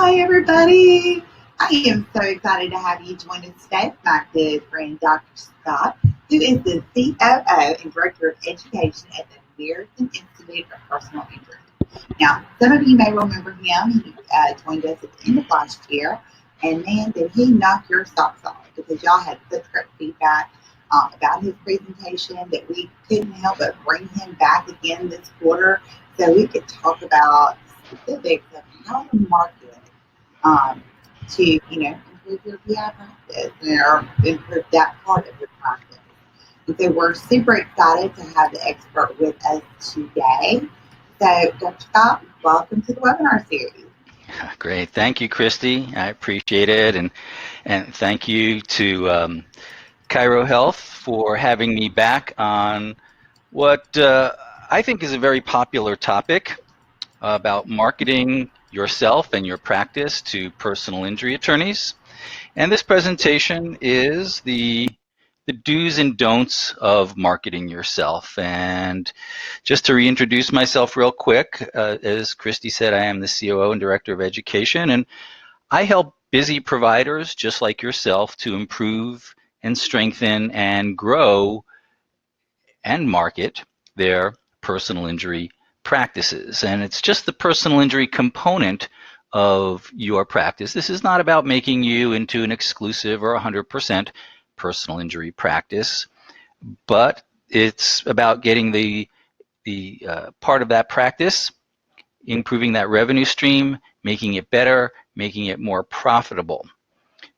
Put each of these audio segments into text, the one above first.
Hi, everybody. I am so excited to have you join us today. My good friend, Dr. Scott, who is the COO and Director of Education at the American Institute of Personal Injury. Now, some of you may remember him. He joined us at the end of last year, and man, did he knock your socks off, because y'all had such great feedback about his presentation that we couldn't help but bring him back again this quarter so we could talk about specifics of how to market to, improve your PI practice or improve that part of your practice. And so we're super excited to have the expert with us today. So, Dr. Scott, welcome to the webinar series. Great. Thank you, Christy. I appreciate it. And thank you to ChiroHealth for having me back on what I think is a very popular topic about marketing yourself and your practice to personal injury attorneys. And this presentation is the do's and don'ts of marketing yourself. And just to reintroduce myself real quick, as Christy said, I am the COO and Director of Education, and I help busy providers just like yourself to improve and strengthen and grow and market their personal injury practices. And it's just the personal injury component of your practice. This is not about making you into an exclusive or 100% personal injury practice, but it's about getting the part of that practice, improving that revenue stream, making it better, making it more profitable.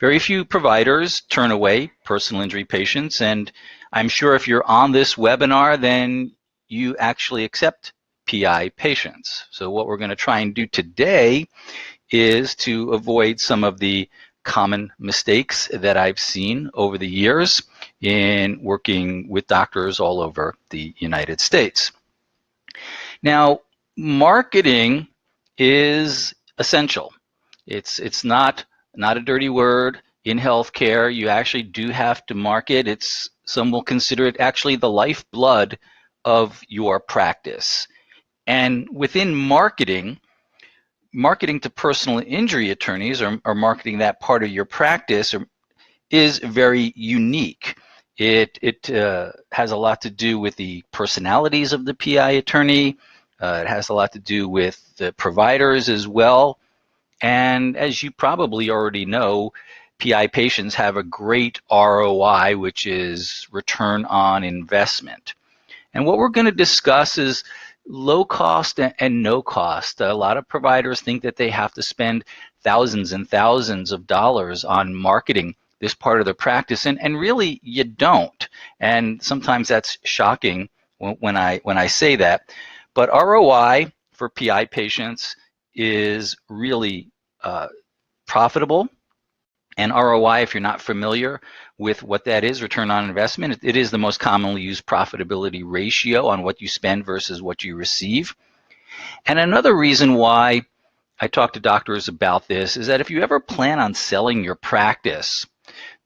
Very few providers turn away personal injury patients, and I'm sure if you're on this webinar, then you actually accept PI patients. So what we're going to try and do today is to avoid some of the common mistakes that I've seen over the years in working with doctors all over the United States. Now, marketing is essential. It's not a dirty word. In healthcare, you actually do have to market. Some will consider it actually the lifeblood of your practice. And within marketing to personal injury attorneys or marketing that part of your practice is very unique. It has a lot to do with the personalities of the PI attorney. It has a lot to do with the providers as well. And as you probably already know, PI patients have a great ROI, which is return on investment. And what we're going to discuss is low cost and no cost. A lot of providers think that they have to spend thousands and thousands of dollars on marketing this part of their practice, and really you don't. And sometimes that's shocking when I say that. But ROI for PI patients is really profitable. And ROI, if you're not familiar with what that is, return on investment, it is the most commonly used profitability ratio on what you spend versus what you receive. And another reason why I talk to doctors about this is that if you ever plan on selling your practice,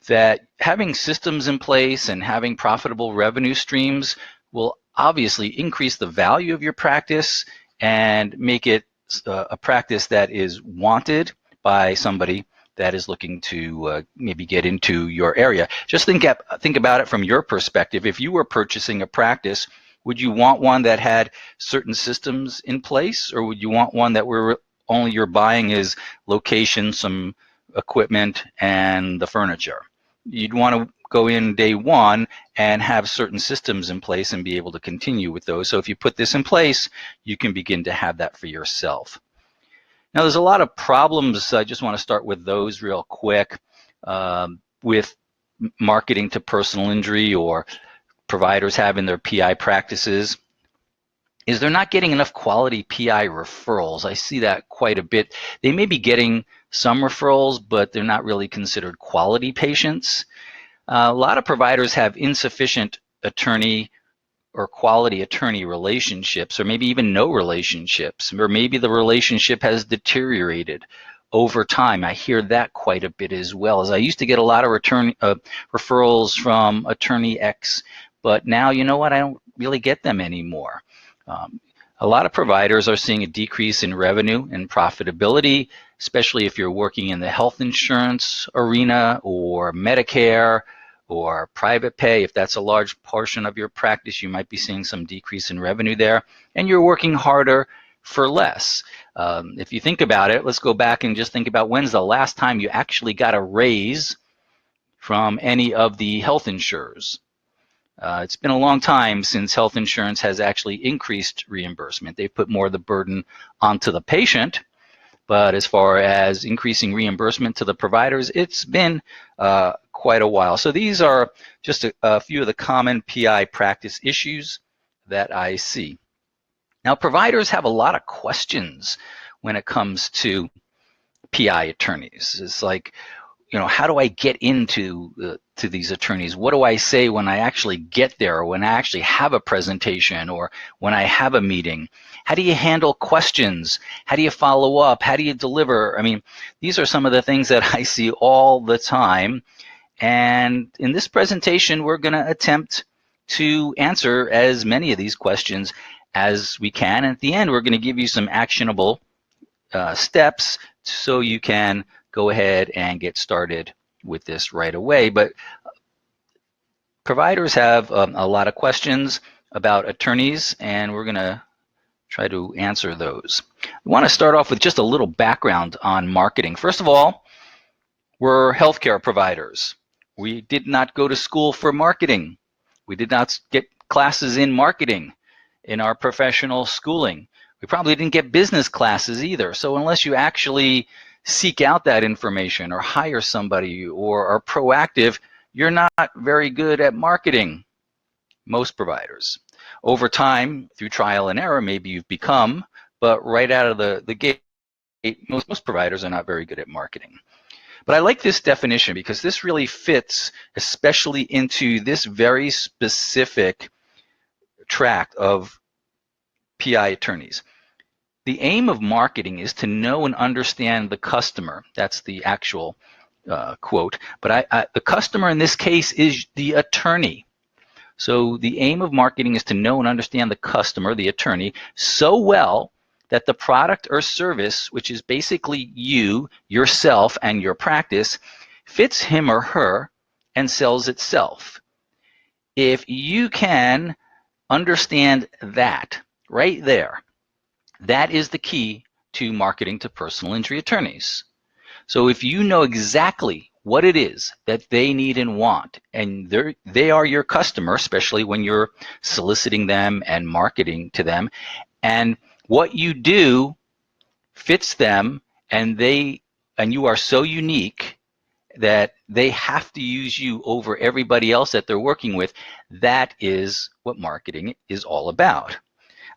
that having systems in place and having profitable revenue streams will obviously increase the value of your practice and make it a practice that is wanted by somebody that is looking to maybe get into your area. Just think about it from your perspective. If you were purchasing a practice, would you want one that had certain systems in place, or would you want one that were only you're buying is location, some equipment, and the furniture? You'd want to go in day one and have certain systems in place and be able to continue with those. So if you put this in place, you can begin to have that for yourself. Now, there's a lot of problems. I just want to start with those real quick with marketing to personal injury or providers having their PI practices. Is they're not getting enough quality PI referrals. I see that quite a bit. They may be getting some referrals, but they're not really considered quality patients. A lot of providers have insufficient attorney or quality attorney relationships, or maybe even no relationships, or maybe the relationship has deteriorated over time. I hear that quite a bit as well. As I used to get a lot of referrals from attorney X, but now, you know what, I don't really get them anymore. A lot of providers are seeing a decrease in revenue and profitability, especially if you're working in the health insurance arena or Medicare or private pay. If that's a large portion of your practice, you might be seeing some decrease in revenue there, and you're working harder for less. If you think about it, let's go back and just think about when's the last time you actually got a raise from any of the health insurers. It's been a long time since health insurance has actually increased reimbursement. They've put more of the burden onto the patient, but as far as increasing reimbursement to the providers, it's been quite a while. So these are just a few of the common PI practice issues that I see. Now, providers have a lot of questions when it comes to PI attorneys. It's like, how do I get into to these attorneys? What do I say when I actually get there, or when I actually have a presentation, or when I have a meeting? How do you handle questions? How do you follow up? How do you deliver? I mean, these are some of the things that I see all the time. And in this presentation, we're going to attempt to answer as many of these questions as we can. And at the end, we're going to give you some actionable steps so you can go ahead and get started with this right away. But providers have a lot of questions about attorneys, and we're going to try to answer those. I want to start off with just a little background on marketing. First of all, we're healthcare providers. We did not go to school for marketing. We did not get classes in marketing in our professional schooling. We probably didn't get business classes either. So unless you actually seek out that information or hire somebody or are proactive, you're not very good at marketing, most providers. Over time, through trial and error, maybe you've become, but right out of the gate, most providers are not very good at marketing. But I like this definition because this really fits especially into this very specific track of PI attorneys. The aim of marketing is to know and understand the customer. That's the actual quote. But the customer in this case is the attorney. So the aim of marketing is to know and understand the customer, the attorney, so well that the product or service, which is basically you, yourself, and your practice, fits him or her and sells itself. If you can understand that right there, that is the key to marketing to personal injury attorneys. So if you know exactly what it is that they need and want, and they are your customer, especially when you're soliciting them and marketing to them, and what you do fits them, and you are so unique that they have to use you over everybody else that they're working with, that is what marketing is all about.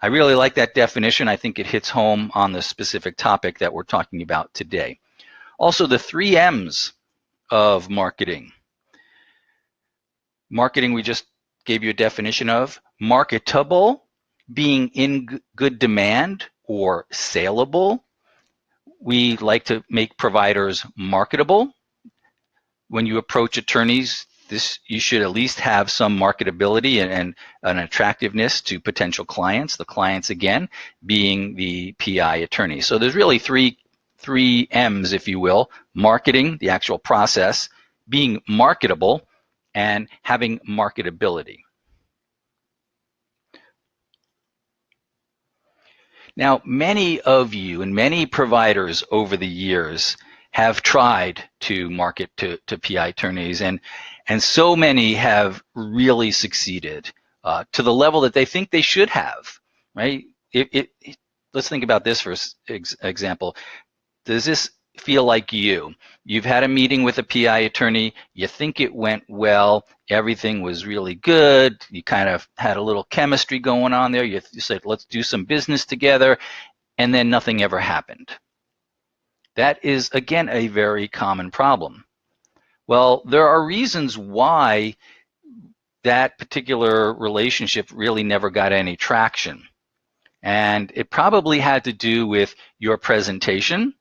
I really like that definition. I think it hits home on the specific topic that we're talking about today. Also, the 3 M's of marketing. Marketing, we just gave you a definition of. Marketable, being in good demand or saleable. We like to make providers marketable. When you approach attorneys, you should at least have some marketability and an attractiveness to potential clients. The clients, again, being the PI attorney. So there's really three M's, if you will: marketing, the actual process, being marketable, and having marketability. Now, many of you and many providers over the years have tried to market to PI attorneys, and so many have really succeeded to the level that they think they should have, right? Let's think about this for example. Does this feel like you? You've had a meeting with a PI attorney, you think it went well, everything was really good, you kind of had a little chemistry going on there, you said, let's do some business together, and then nothing ever happened. That is, again, a very common problem. Well, there are reasons why that particular relationship really never got any traction. And it probably had to do with your presentation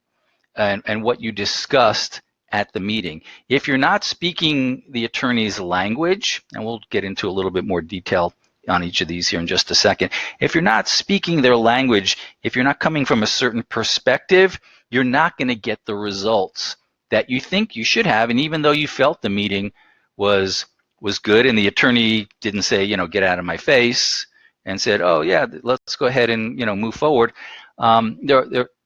and what you discussed at the meeting. If you're not speaking the attorney's language, and we'll get into a little bit more detail on each of these here in just a second. If you're not speaking their language, if you're not coming from a certain perspective, you're not going to get the results that you think you should have. And even though you felt the meeting was good and the attorney didn't say, get out of my face, and said, oh yeah, let's go ahead and move forward,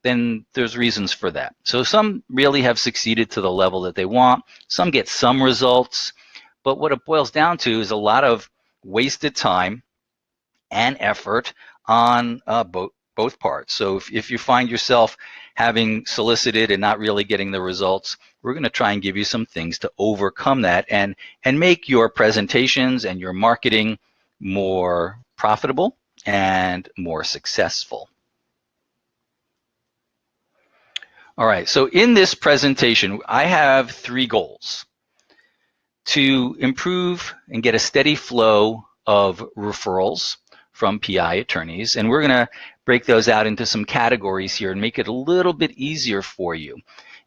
then there's reasons for that. So some really have succeeded to the level that they want. Some get some results, but what it boils down to is a lot of wasted time and effort on both parts. So if you find yourself having solicited and not really getting the results, we're going to try and give you some things to overcome that and make your presentations and your marketing more profitable and more successful. All right, so in this presentation, I have 3 goals: to improve and get a steady flow of referrals from PI attorneys, and we're going to break those out into some categories here and make it a little bit easier for you.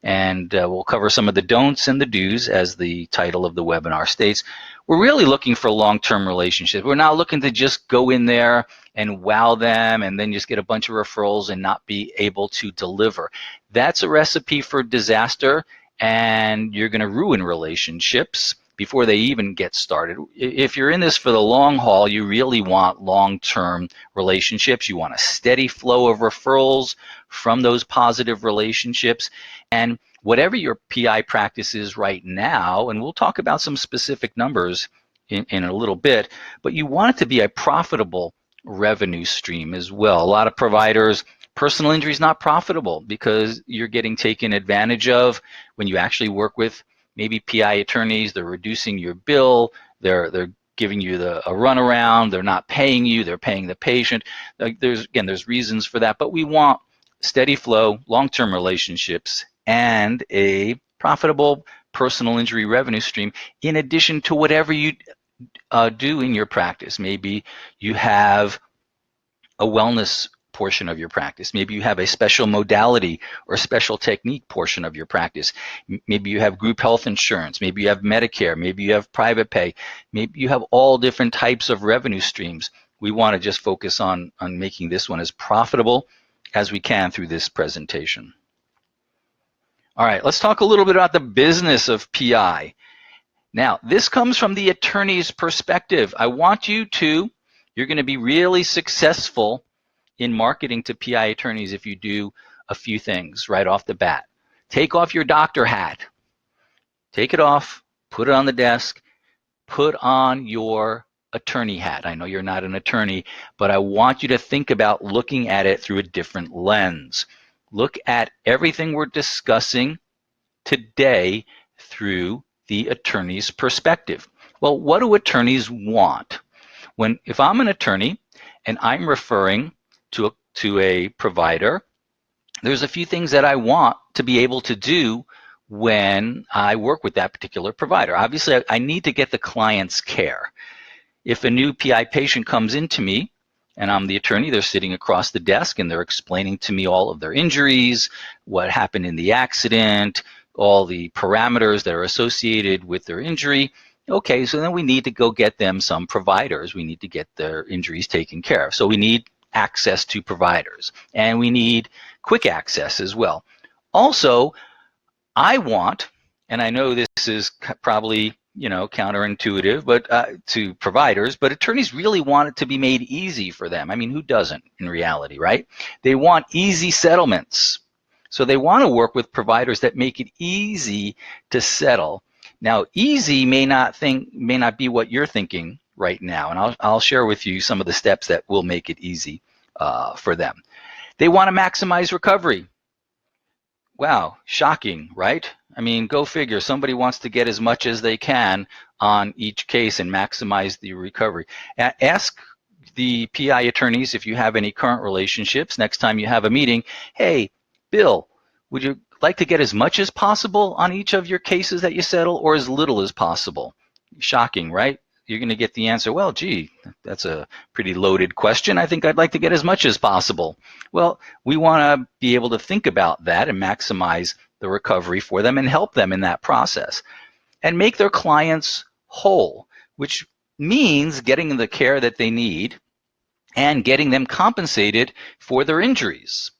And we'll cover some of the don'ts and the do's, as the title of the webinar states. We're really looking for long-term relationships. We're not looking to just go in there and wow them and then just get a bunch of referrals and not be able to deliver. That's a recipe for disaster, and you're going to ruin relationships before they even get started. If you're in this for the long haul, you really want long-term relationships. You want a steady flow of referrals from those positive relationships. And whatever your PI practice is right now, and we'll talk about some specific numbers in a little bit, but you want it to be a profitable revenue stream as well. A lot of providers, personal injury is not profitable because you're getting taken advantage of when you actually work with maybe PI attorneys. They're reducing your bill, they're giving you a runaround, they're not paying you, they're paying the patient. There's reasons for that, but we want steady flow, long-term relationships, and a profitable personal injury revenue stream in addition to whatever you do in your practice. Maybe you have a wellness portion of your practice. Maybe you have a special modality or special technique portion of your practice. Maybe you have group health insurance. Maybe you have Medicare. Maybe you have private pay. Maybe you have all different types of revenue streams. We want to just focus on making this one as profitable as we can through this presentation. All right, let's talk a little bit about the business of PI. Now, this comes from the attorney's perspective. I want you're going to be really successful in marketing to PI attorneys if you do a few things right off the bat. Take off your doctor hat. Take it off, put it on the desk, put on your attorney hat. I know you're not an attorney, but I want you to think about looking at it through a different lens. Look at everything we're discussing today through the attorney's perspective. Well, what do attorneys want? If I'm an attorney and I'm referring to a provider, there's a few things that I want to be able to do when I work with that particular provider. Obviously, I need to get the client's care. If a new PI patient comes into me and I'm the attorney, they're sitting across the desk and they're explaining to me all of their injuries, what happened in the accident, all the parameters that are associated with their injury. Okay, so then we need to go get them some providers. We need to get their injuries taken care of. So we need access to providers, and we need quick access as well. Also, I want, and I know this is probably counterintuitive, but to providers, but attorneys really want it to be made easy for them. I mean, who doesn't in reality, right? They want easy settlements. So they want to work with providers that make it easy to settle. Now, easy may not be what you're thinking right now, and I'll share with you some of the steps that will make it easy for them. They want to maximize recovery. Wow, shocking, right? I mean, go figure. Somebody wants to get as much as they can on each case and maximize the recovery. Ask the PI attorneys if you have any current relationships. Next time you have a meeting, hey, Bill, would you like to get as much as possible on each of your cases that you settle, or as little as possible? Shocking, right? You're going to get the answer, well, gee, that's a pretty loaded question. I think I'd like to get as much as possible. Well, we want to be able to think about that and maximize the recovery for them and help them in that process. And make their clients whole, which means getting the care that they need and getting them compensated for their injuries.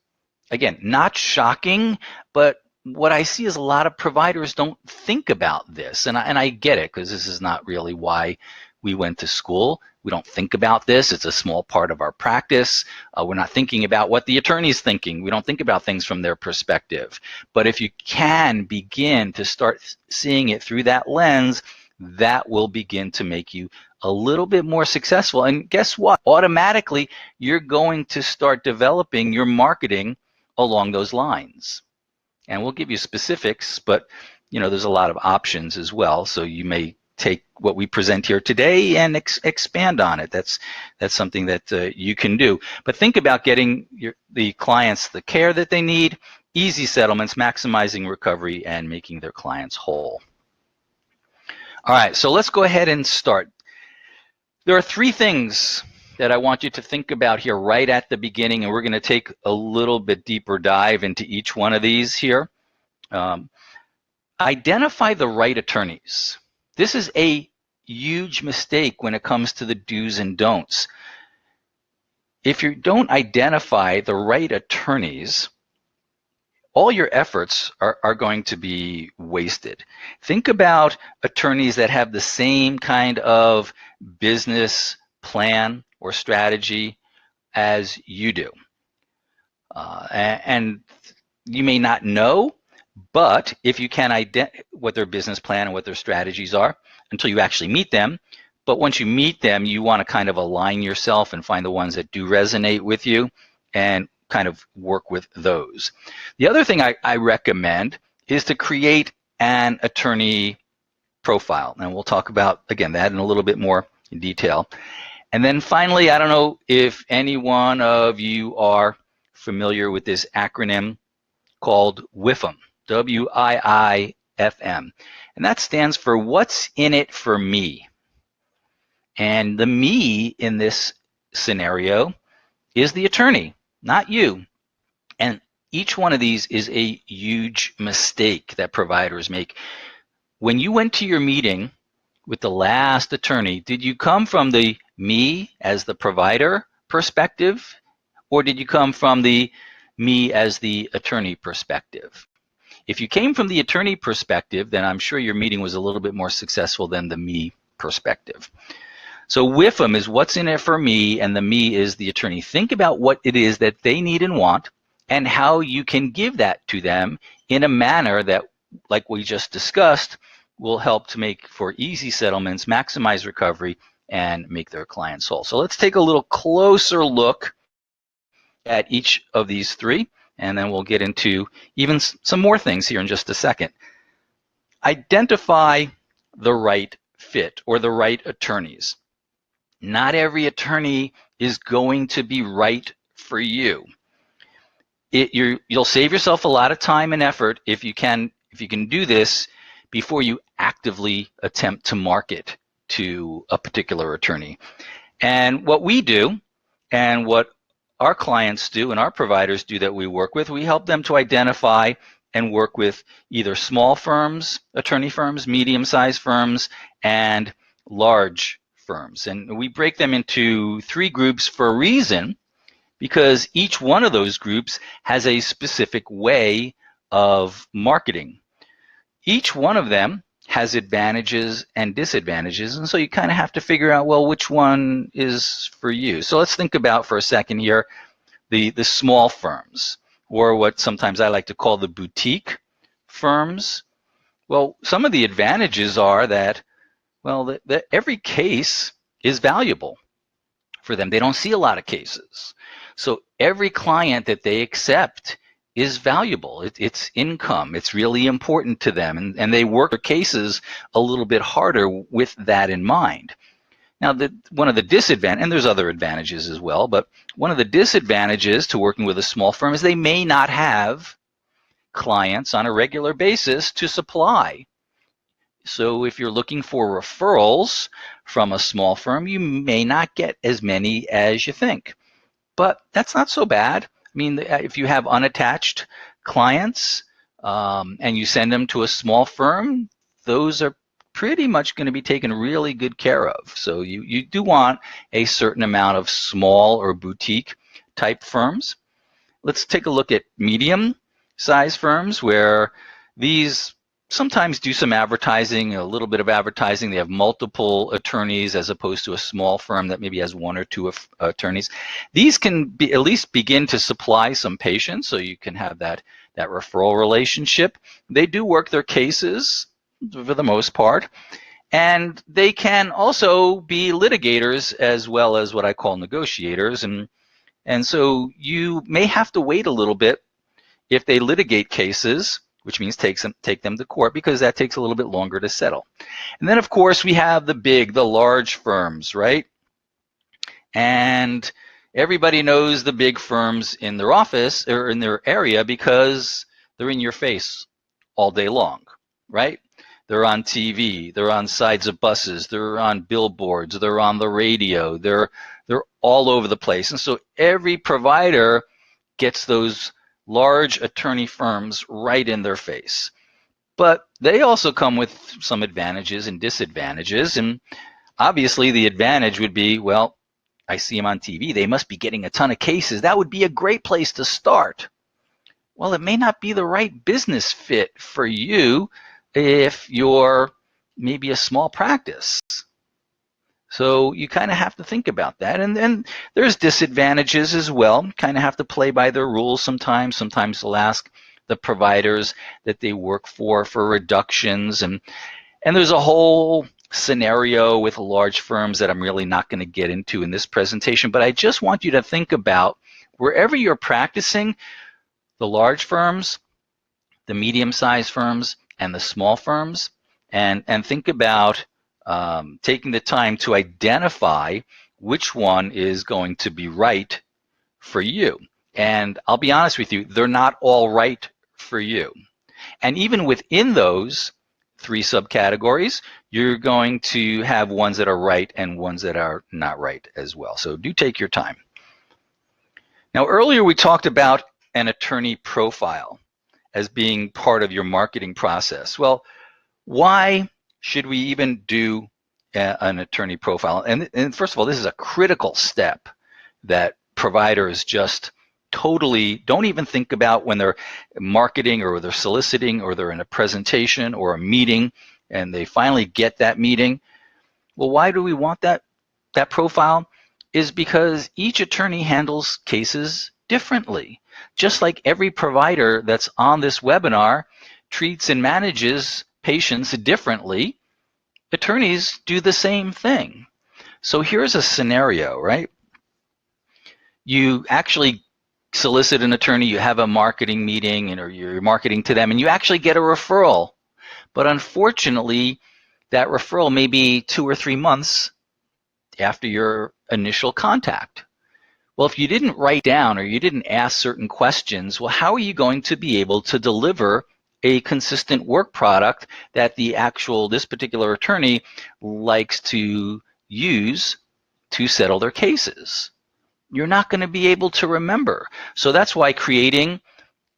Again, not shocking, but what I see is a lot of providers don't think about this. And I get it, because this is not really why we went to school. We don't think about this. It's a small part of our practice. We're not thinking about what the attorney's thinking. We don't think about things from their perspective. But if you can begin to start seeing it through that lens, that will begin to make you a little bit more successful. And guess what? Automatically, you're going to start developing your marketing along those lines. And we'll give you specifics, but there's a lot of options as well. So you may take what we present here today and expand on it. That's something that you can do. But think about getting the clients the care that they need, easy settlements, maximizing recovery, and making their clients whole. All right, so let's go ahead and start. There are 3 things that I want you to think about here right at the beginning, and we're going to take a little bit deeper dive into each one of these here. Identify the right attorneys. This is a huge mistake when it comes to the do's and don'ts. If you don't identify the right attorneys, all your efforts are going to be wasted. Think about attorneys that have the same kind of business plan or strategy as you do. And you may not know, but if you can identify what their business plan and what their strategies are until you actually meet them, but once you meet them, you want to kind of align yourself and find the ones that do resonate with you and kind of work with those. The other thing I recommend is to create an attorney profile. And we'll talk about, again, that in a little bit more in detail. And then finally, I don't know if any one of you are familiar with this acronym called WIFM, WIIFM. And that stands for What's in It for Me. And the me in this scenario is the attorney, not you. And each one of these is a huge mistake that providers make. When you went to your meeting with the last attorney, did you come from the me as the provider perspective, or did you come from the me as the attorney perspective? If you came from the attorney perspective, then I'm sure your meeting was a little bit more successful than the me perspective. So WIFM is what's in it for me, and the me is the attorney. Think about what it is that they need and want, and how you can give that to them in a manner that, like we just discussed, will help to make for easy settlements, maximize recovery, and make their clients whole. So let's take a little closer look at each of these 3, and then we'll get into even some more things here in just a second. Identify the right fit or the right attorneys. Not every attorney is going to be right for you. You'll save yourself a lot of time and effort if you can do this before you actively attempt to market to a particular attorney. And what we do, and what our clients do and our providers do that we work with, we help them to identify and work with either small firms, attorney firms, medium-sized firms, and large firms. And we break them into 3 groups for a reason, because each one of those groups has a specific way of marketing. Each one of them has advantages and disadvantages, and so you kind of have to figure out, well, which one is for you. So let's think about for a second here the small firms, or what sometimes I like to call the boutique firms. Well, some of the advantages are that, well, that every case is valuable for them. They don't see a lot of cases. So every client that they accept is valuable. It's income. It's really important to them. And they work their cases a little bit harder with that in mind. Now, one of the disadvantages, and there's other advantages as well, but one of the disadvantages to working with a small firm is they may not have clients on a regular basis to supply. So if you're looking for referrals from a small firm, you may not get as many as you think. But that's not so bad. I mean, if you have unattached clients and you send them to a small firm, those are pretty much going to be taken really good care of. So you do want a certain amount of small or boutique type firms. Let's take a look at medium size firms where these sometimes do some advertising, a little bit of advertising. They have multiple attorneys as opposed to a small firm that maybe has one or two attorneys. These can be at least begin to supply some patients, so you can have that referral relationship. They do work their cases for the most part, and they can also be litigators as well as what I call negotiators. And so you may have to wait a little bit if they litigate cases, which means take them to court, because that takes a little bit longer to settle. And then, of course, we have the large firms, right? And everybody knows the big firms in their office or in their area because they're in your face all day long, right? They're on TV, they're on sides of buses, they're on billboards, they're on the radio, they're all over the place. And so every provider gets those large attorney firms right in their face. But they also come with some advantages and disadvantages. And obviously the advantage would be, well, I see them on TV, they must be getting a ton of cases. That would be a great place to start. Well, it may not be the right business fit for you if you're maybe a small practice. So you kind of have to think about that. And then there's disadvantages as well. Kind of have to play by their rules sometimes. Sometimes they'll ask the providers that they work for reductions. And there's a whole scenario with large firms that I'm really not going to get into in this presentation. But I just want you to think about wherever you're practicing, the large firms, the medium-sized firms, and the small firms, and think about taking the time to identify which one is going to be right for you. And I'll be honest with you, they're not all right for you. And even within those three subcategories, you're going to have ones that are right and ones that are not right as well. So do take your time. Now, earlier we talked about an attorney profile as being part of your marketing process. Well, why should we even do an attorney profile? And first of all, this is a critical step that providers just totally don't even think about when they're marketing or they're soliciting or they're in a presentation or a meeting and they finally get that meeting. Well, why do we want that profile? Is because each attorney handles cases differently. Just like every provider that's on this webinar treats and manages patients differently, attorneys do the same thing. So here's a scenario, right? You actually solicit an attorney, you have a marketing meeting, or you're marketing to them, and you actually get a referral. But unfortunately, that referral may be 2 or 3 months after your initial contact. Well, if you didn't write down or you didn't ask certain questions, well, how are you going to be able to deliver a consistent work product that this particular attorney likes to use to settle their cases? You're not going to be able to remember. So that's why creating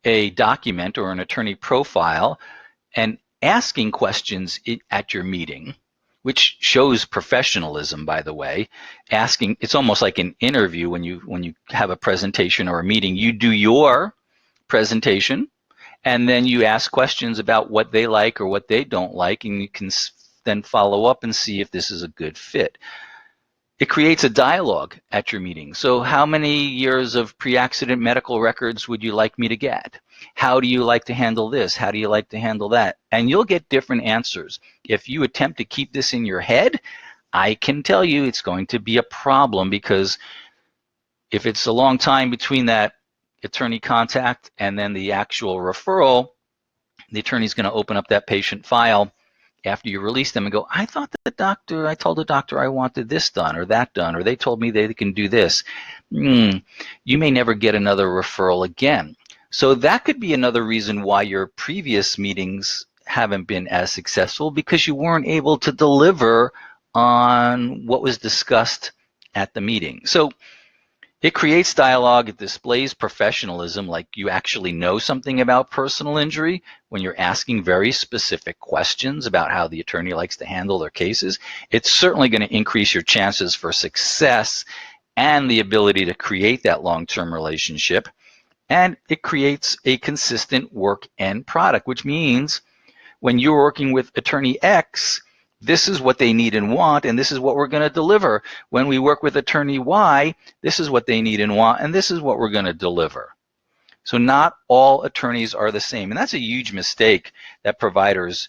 a document or an attorney profile and asking questions at your meeting, which shows professionalism, by the way. Asking, it's almost like an interview when you have a presentation or a meeting. You do your presentation, and then you ask questions about what they like or what they don't like, and you can then follow up and see if this is a good fit. It creates a dialogue at your meeting. So how many years of pre-accident medical records would you like me to get? How do you like to handle this? How do you like to handle that? And you'll get different answers. If you attempt to keep this in your head, I can tell you it's going to be a problem, because if it's a long time between that attorney contact and then the actual referral, the attorney's going to open up that patient file after you release them and go, I told the doctor I wanted this done or that done, or they told me they can do this. You may never get another referral again. So that could be another reason why your previous meetings haven't been as successful, because you weren't able to deliver on what was discussed at the meeting. So It creates dialogue. It displays professionalism, like you actually know something about personal injury when you're asking very specific questions about how the attorney likes to handle their cases. It's certainly going to increase your chances for success and the ability to create that long-term relationship. And it creates a consistent work end product, which means when you're working with attorney X, this is what they need and want, and this is what we're going to deliver. When we work with attorney Y, this is what they need and want, and this is what we're going to deliver. So not all attorneys are the same, and that's a huge mistake that providers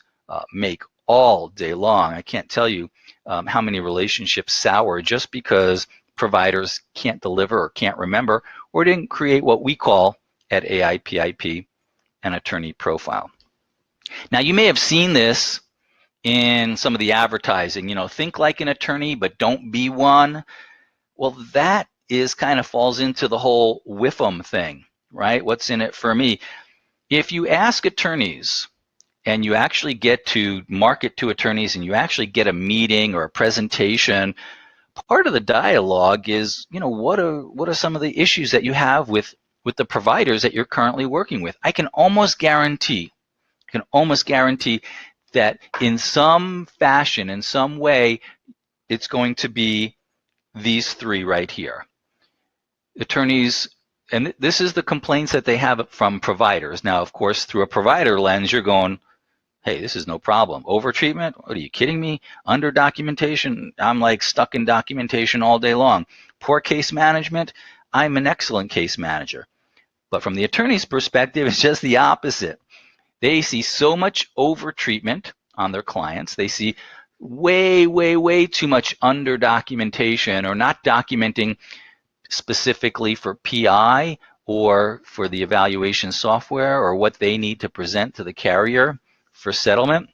make all day long. I can't tell you how many relationships sour just because providers can't deliver or can't remember or didn't create what we call at AIPIP an attorney profile. Now, you may have seen this in some of the advertising, think like an attorney, but don't be one. Well, that kind of falls into the whole WIFM thing, right? What's in it for me? If you ask attorneys and you actually get to market to attorneys and you actually get a meeting or a presentation, part of the dialogue is, what are some of the issues that you have with the providers that you're currently working with? I can almost guarantee that in some fashion, in some way, it's going to be these three right here. Attorneys, and this is the complaints that they have from providers. Now, of course, through a provider lens, you're going, hey, this is no problem. Overtreatment? What, are you kidding me? Under documentation? I'm like stuck in documentation all day long. Poor case management? I'm an excellent case manager. But from the attorney's perspective, it's just the opposite. They see so much overtreatment on their clients. They see way, way, way too much under documentation or not documenting specifically for PI or for the evaluation software or what they need to present to the carrier for settlement,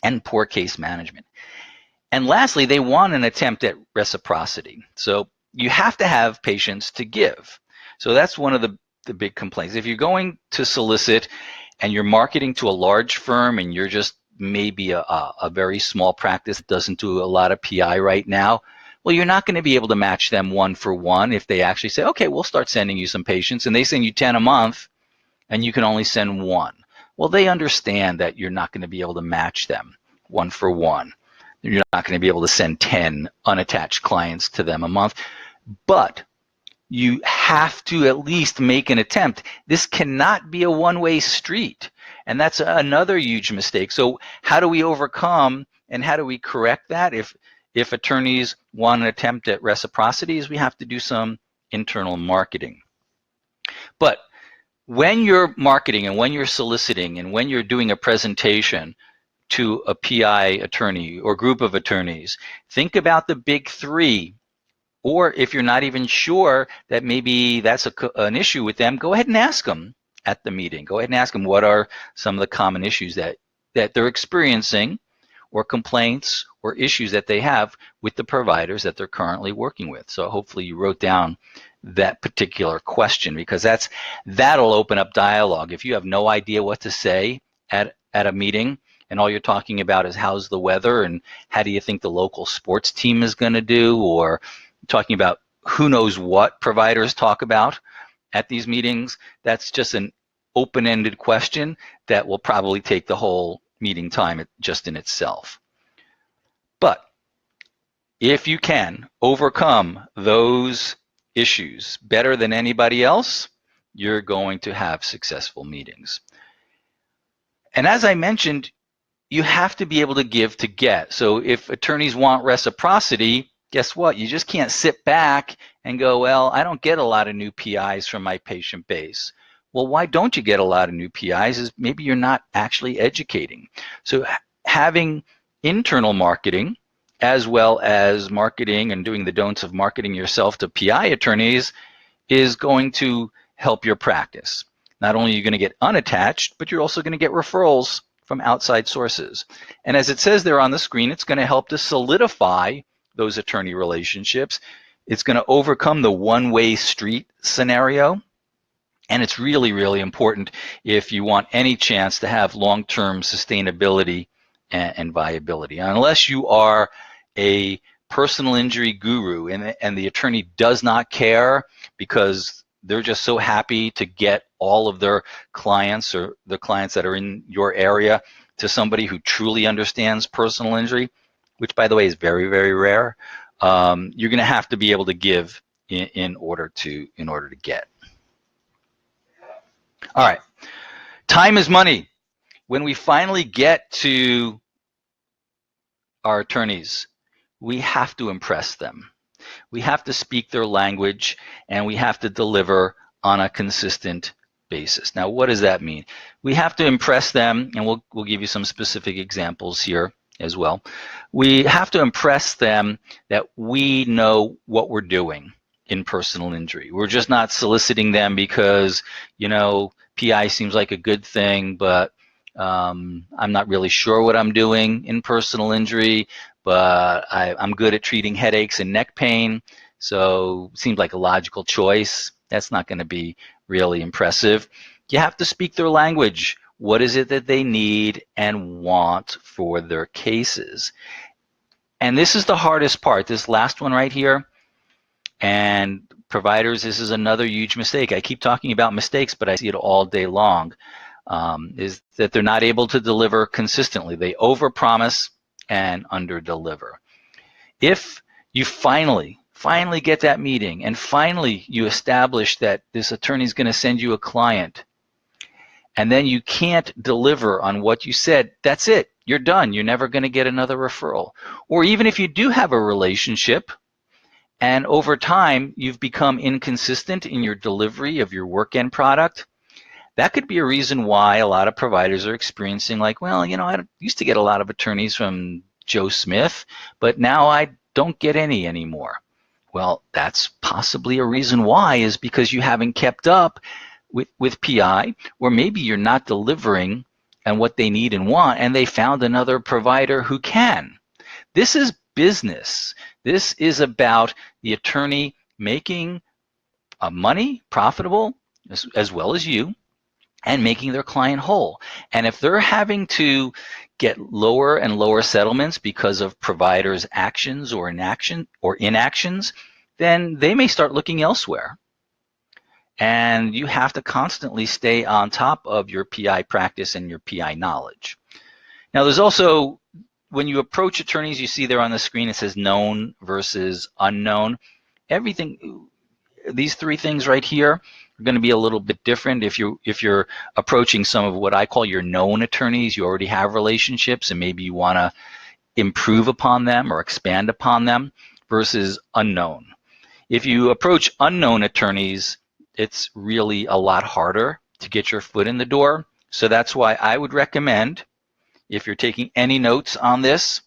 and poor case management. And lastly, they want an attempt at reciprocity. So you have to have patience to give. So that's one of the big complaints. If you're going to solicit and you're marketing to a large firm and you're just maybe a very small practice that doesn't do a lot of PI right now, well, you're not going to be able to match them one for one if they actually say, okay, we'll start sending you some patients, and they send you 10 a month and you can only send one. Well, they understand that you're not going to be able to match them one for one. You're not going to be able to send 10 unattached clients to them a month, but you have to at least make an attempt. This cannot be a one-way street, and that's another huge mistake. So how do we overcome and how do we correct that? If attorneys want an attempt at reciprocity, is we have to do some internal marketing. But when you're marketing and when you're soliciting and when you're doing a presentation to a PI attorney or group of attorneys, think about the big three. Or if you're not even sure that maybe that's an issue with them, go ahead and ask them at the meeting. Go ahead and ask them what are some of the common issues that they're experiencing, or complaints or issues that they have with the providers that they're currently working with. So hopefully you wrote down that particular question, because that'll open up dialogue. If you have no idea what to say at a meeting and all you're talking about is how's the weather and how do you think the local sports team is going to do, or talking about who knows what providers talk about at these meetings, that's just an open-ended question that will probably take the whole meeting time just in itself. But if you can overcome those issues better than anybody else, you're going to have successful meetings. And as I mentioned, you have to be able to give to get. So if attorneys want reciprocity, guess what? You just can't sit back and go, well, I don't get a lot of new PIs from my patient base. Well, why don't you get a lot of new PIs? Is maybe you're not actually educating. So having internal marketing as well as marketing and doing the don'ts of marketing yourself to PI attorneys is going to help your practice. Not only are you going to get unattached, but you're also going to get referrals from outside sources. And as it says there on the screen, it's going to help to solidify those attorney relationships. It's going to overcome the one-way street scenario. And it's really, really important if you want any chance to have long-term sustainability and viability. Unless you are a personal injury guru, and the attorney does not care because they're just so happy to get all of their clients or the clients that are in your area to somebody who truly understands personal injury, which by the way is very, very rare, you're going to have to be able to give in order to get. All right, time is money. When we finally get to our attorneys, we have to impress them. We have to speak their language, and we have to deliver on a consistent basis. Now, what does that mean? We have to impress them, and we'll give you some specific examples here as well. We have to impress them that we know what we're doing in personal injury. We're just not soliciting them because, you know, PI seems like a good thing, but I'm not really sure what I'm doing in personal injury, but I'm good at treating headaches and neck pain, so it seems like a logical choice. That's not going to be really impressive. You have to speak their language. What is it that they need and want for their cases? And this is the hardest part, this last one right here. And providers, this is another huge mistake. I keep talking about mistakes, but I see it all day long, is that they're not able to deliver consistently. They overpromise and underdeliver. If you finally get that meeting and finally you establish that this attorney is going to send you a client, and then you can't deliver on what you said, that's it. You're done. You're never going to get another referral. Or even if you do have a relationship, and over time you've become inconsistent in your delivery of your work end product, that could be a reason why a lot of providers are experiencing like, well, you know, I used to get a lot of attorneys from Joe Smith, but now I don't get any anymore. Well, that's possibly a reason why, is because you haven't kept up with PI, or maybe you're not delivering and what they need and want, and they found another provider who can. This is business. This is about the attorney making money, profitable, as well as you, and making their client whole. And if they're having to get lower and lower settlements because of providers' actions or inactions, then they may start looking elsewhere. And you have to constantly stay on top of your PI practice and your PI knowledge. Now, there's also, when you approach attorneys, you see there on the screen it says known versus unknown. Everything, these three things right here are going to be a little bit different. If you're approaching some of what I call your known attorneys, you already have relationships and maybe you want to improve upon them or expand upon them, versus unknown. If you approach unknown attorneys, it's really a lot harder to get your foot in the door. So that's why I would recommend, if you're taking any notes on this,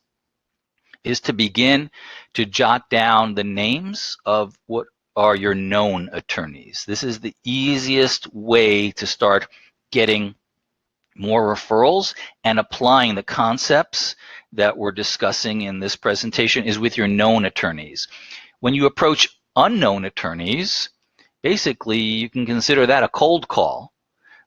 is to begin to jot down the names of what are your known attorneys. This is the easiest way to start getting more referrals and applying the concepts that we're discussing in this presentation, is with your known attorneys. When you approach unknown attorneys, basically you can consider that a cold call.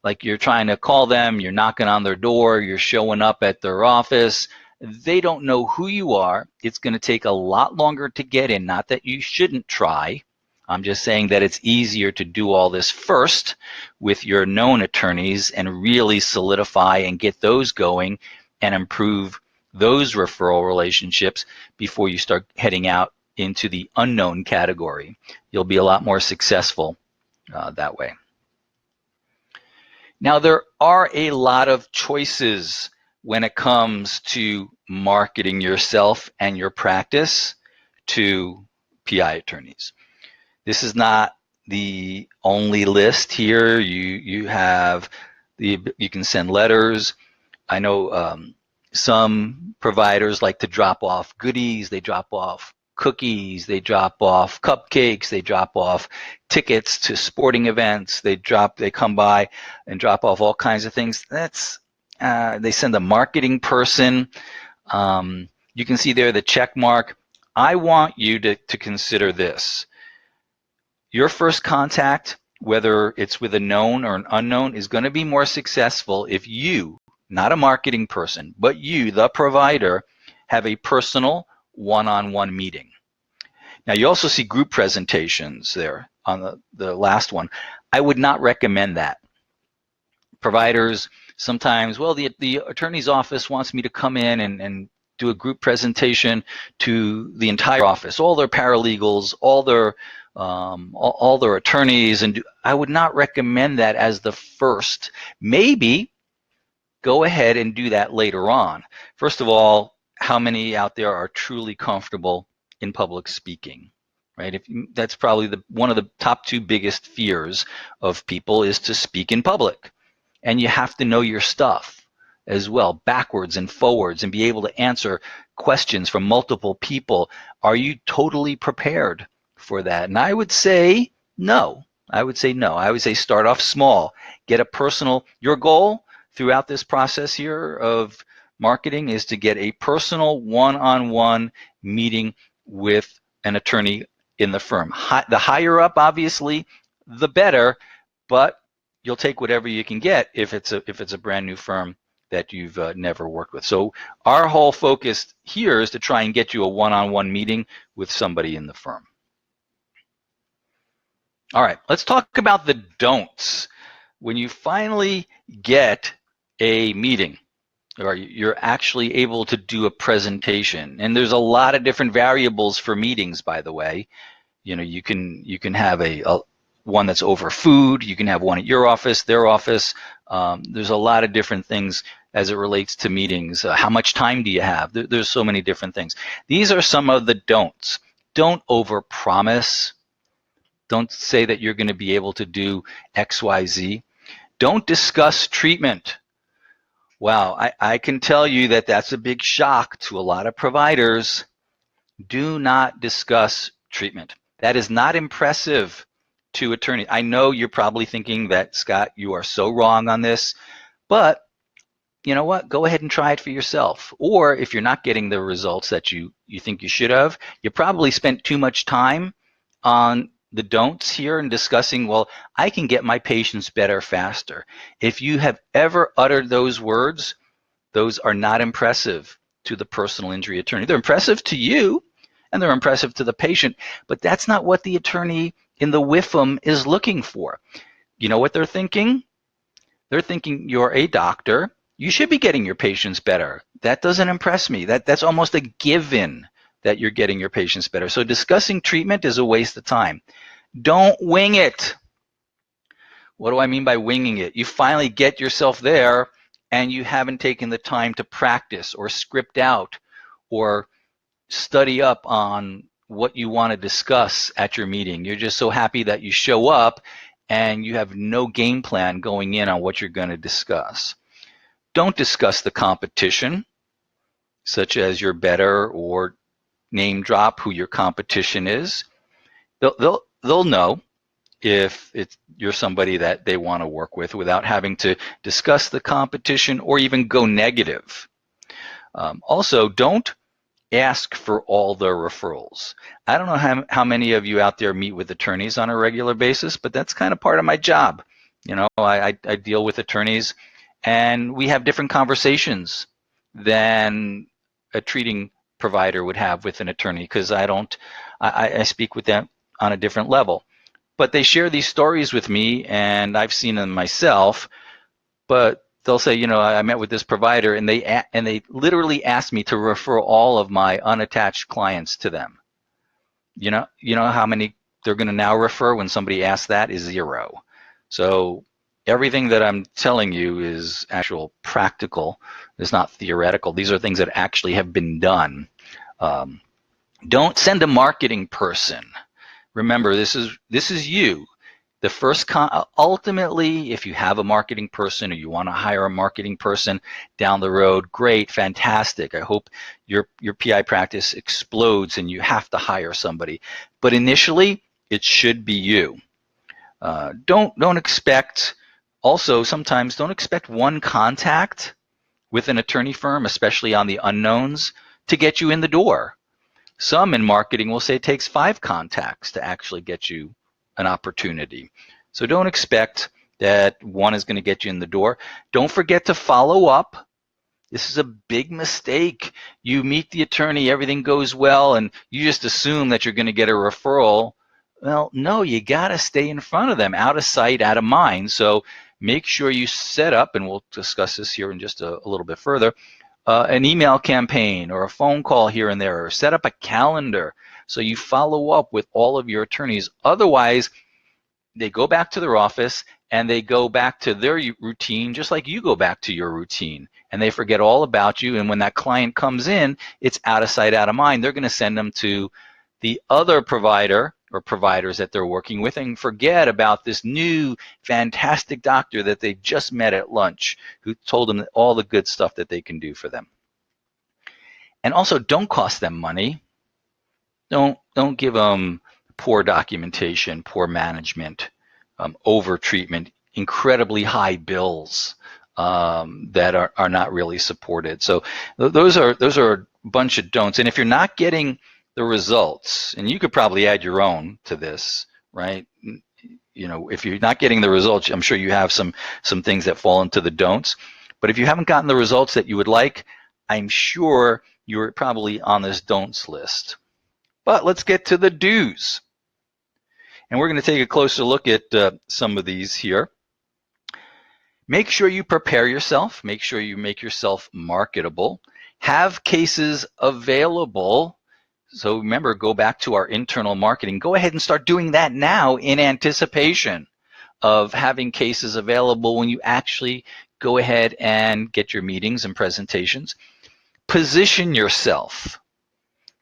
Like you're trying to call them, you're knocking on their door, you're showing up at their office. They don't know who you are. It's going to take a lot longer to get in. Not that you shouldn't try. I'm just saying that it's easier to do all this first with your known attorneys and really solidify and get those going and improve those referral relationships before you start heading out into the unknown category. You'll be a lot more successful that way. Now, there are a lot of choices when it comes to marketing yourself and your practice to PI attorneys. This is not the only list here. You can send letters. I know some providers like to drop off goodies. They drop off cookies, they drop off cupcakes, they drop off tickets to sporting events, they come by and drop off all kinds of things. That's they send a marketing person. You can see there the check mark. I want you to consider this. Your first contact, whether it's with a known or an unknown, is going to be more successful if you, not a marketing person, but you, the provider, have a personal one-on-one meeting. Now, you also see group presentations there on the last one. I would not recommend that. Providers sometimes, well, the attorney's office wants me to come in and do a group presentation to the entire office, all their paralegals, all their attorneys, and I would not recommend that as the first. Maybe go ahead and do that later on. First of all, how many out there are truly comfortable in public speaking? Right? That's probably one of the top two biggest fears of people is to speak in public. And you have to know your stuff as well, backwards and forwards, and be able to answer questions from multiple people. Are you totally prepared for that? And I would say no. I would say start off small. Get a personal, your goal throughout this process here of marketing is to get a personal one-on-one meeting with an attorney in the firm. The higher up, obviously, the better, but you'll take whatever you can get if it's a brand new firm that you've never worked with. So our whole focus here is to try and get you a one-on-one meeting with somebody in the firm. All right, let's talk about the don'ts. When you finally get a meeting, or you're actually able to do a presentation, and there's a lot of different variables for meetings, by the way. You know, you can have a one that's over food. You can have one at your office, their office. There's a lot of different things as it relates to meetings. How much time do you have? There's so many different things. These are some of the don'ts. Don't overpromise. Don't say that you're going to be able to do X, Y, Z. Don't discuss treatment. Wow, I can tell you that that's a big shock to a lot of providers. Do not discuss treatment. That is not impressive to attorneys. I know you're probably thinking that, Scott, you are so wrong on this, but you know what? Go ahead and try it for yourself. Or if you're not getting the results that you think you should have, you probably spent too much time on the don'ts here and discussing, well, I can get my patients better faster. If you have ever uttered those words, those are not impressive to the personal injury attorney. They're impressive to you and they're impressive to the patient, but that's not what the attorney in the WIFM is looking for. You know what they're thinking? They're thinking you're a doctor. You should be getting your patients better. That doesn't impress me. That's almost a given that you're getting your patients better. So discussing treatment is a waste of time. Don't wing it. What do I mean by winging it? You finally get yourself there and you haven't taken the time to practice or script out or study up on what you want to discuss at your meeting. You're just so happy that you show up and you have no game plan going in on what you're going to discuss. Don't discuss the competition, such as you're better, or name drop who your competition is. They'll know if you're somebody that they want to work with without having to discuss the competition or even go negative. Also, don't ask for all their referrals. I don't know how many of you out there meet with attorneys on a regular basis, but that's kind of part of my job. You know, I deal with attorneys and we have different conversations than a treating provider would have with an attorney, because I speak with them on a different level. But they share these stories with me and I've seen them myself, but they'll say, you know, I met with this provider and they literally asked me to refer all of my unattached clients to them. You know how many they're going to now refer when somebody asks that is 0. So everything that I'm telling you is actual practical. It's not theoretical. These are things that actually have been done. Don't send a marketing person. Remember, this is you. The first ultimately, if you have a marketing person or you want to hire a marketing person down the road, great, fantastic. I hope your PI practice explodes and you have to hire somebody. But initially, it should be you. Don't expect. Also, sometimes don't expect one contact with an attorney firm, especially on the unknowns, to get you in the door. Some in marketing will say it takes 5 contacts to actually get you an opportunity. So don't expect that one is going to get you in the door. Don't forget to follow up This is a big mistake. You meet the attorney, everything goes well, and you just assume that you're going to get a referral. Well, no, you got to stay in front of them, out of sight, out of mind. So make sure you set up, and we'll discuss this here in just a little bit further, an email campaign or a phone call here and there, or set up a calendar so you follow up with all of your attorneys. Otherwise, they go back to their office and they go back to their routine, just like you go back to your routine, and they forget all about you. And when that client comes in, it's out of sight, out of mind. They're going to send them to the other provider or providers that they're working with and forget about this new fantastic doctor that they just met at lunch who told them all the good stuff that they can do for them. And also, don't cost them money. Don't give them poor documentation, poor management, over treatment, incredibly high bills that are not really supported. So those are a bunch of don'ts. And if you're not getting the results, and you could probably add your own to this, right? You know, if you're not getting the results, I'm sure you have some things that fall into the don'ts. But if you haven't gotten the results that you would like, I'm sure you're probably on this don'ts list. But let's get to the do's. And we're going to take a closer look at some of these here. Make sure you prepare yourself. Make sure you make yourself marketable. Have cases available. So remember, go back to our internal marketing. Go ahead and start doing that now in anticipation of having cases available when you actually go ahead and get your meetings and presentations. Position yourself.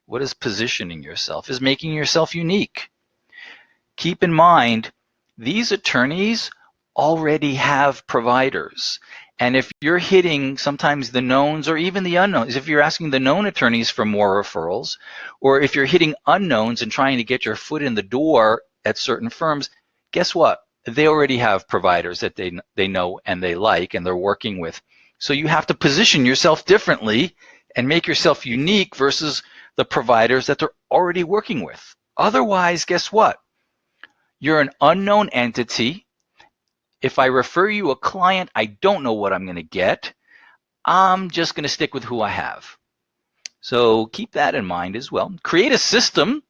What is positioning yourself? Is making yourself unique. Keep in mind, these attorneys already have providers. And if you're hitting sometimes the knowns or even the unknowns, if you're asking the known attorneys for more referrals, or if you're hitting unknowns and trying to get your foot in the door at certain firms, guess what? They already have providers that they know and they like and they're working with. So you have to position yourself differently and make yourself unique versus the providers that they're already working with. Otherwise, guess what? You're an unknown entity. If I refer you a client, I don't know what I'm going to get. I'm just going to stick with who I have. So keep that in mind as well. Create a system.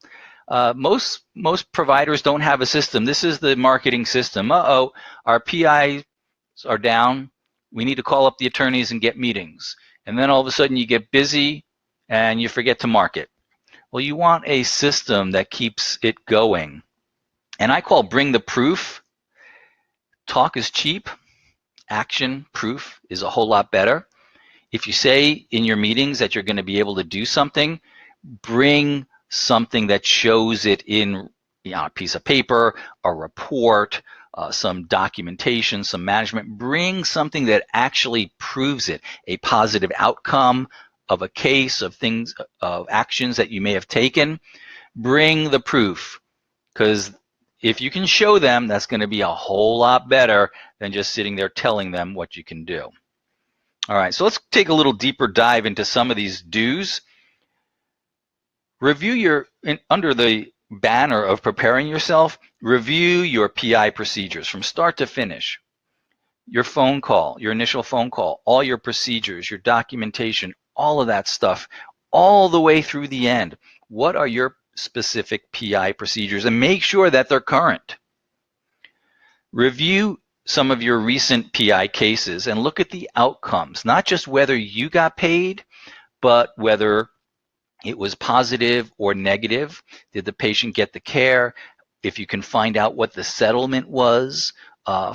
Most providers don't have a system. This is the marketing system. Uh-oh, our PIs are down. We need to call up the attorneys and get meetings. And then all of a sudden you get busy and you forget to market. Well, you want a system that keeps it going. And I call bring the proof. Talk is cheap. Action, proof is a whole lot better. If you say in your meetings that you're going to be able to do something, bring something that shows it in a piece of paper, a report, some documentation, some management. Bring something that actually proves it, a positive outcome of a case, of things, of actions that you may have taken. Bring the proof, because if you can show them, that's going to be a whole lot better than just sitting there telling them what you can do. All right, so let's take a little deeper dive into some of these do's. Review under the banner of preparing yourself, review your PI procedures from start to finish. Your phone call, your initial phone call, all your procedures, your documentation, all of that stuff, all the way through the end. What are your specific PI procedures? And make sure that they're current. Review some of your recent PI cases and look at the outcomes, not just whether you got paid, but whether it was positive or negative. Did the patient get the care? If you can find out what the settlement was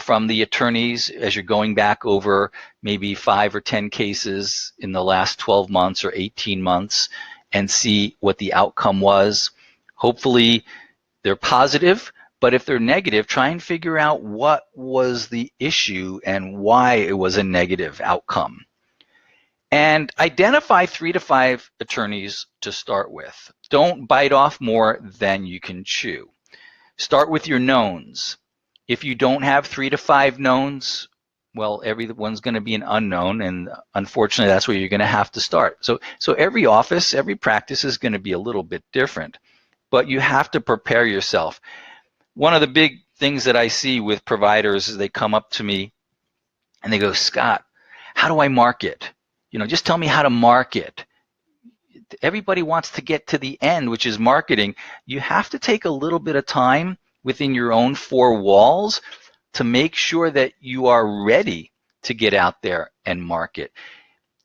from the attorneys as you're going back over maybe 5 or 10 cases in the last 12 months or 18 months and see what the outcome was. Hopefully they're positive, but if they're negative, try and figure out what was the issue and why it was a negative outcome. And identify 3 to 5 attorneys to start with. Don't bite off more than you can chew. Start with your knowns. If you don't have 3 to 5 knowns, well, everyone's going to be an unknown, and unfortunately, that's where you're going to have to start. So every office, every practice is going to be a little bit different, but you have to prepare yourself. One of the big things that I see with providers is they come up to me and they go, Scott, how do I market? just tell me how to market. Everybody wants to get to the end, which is marketing. You have to take a little bit of time within your own four walls to make sure that you are ready to get out there and market.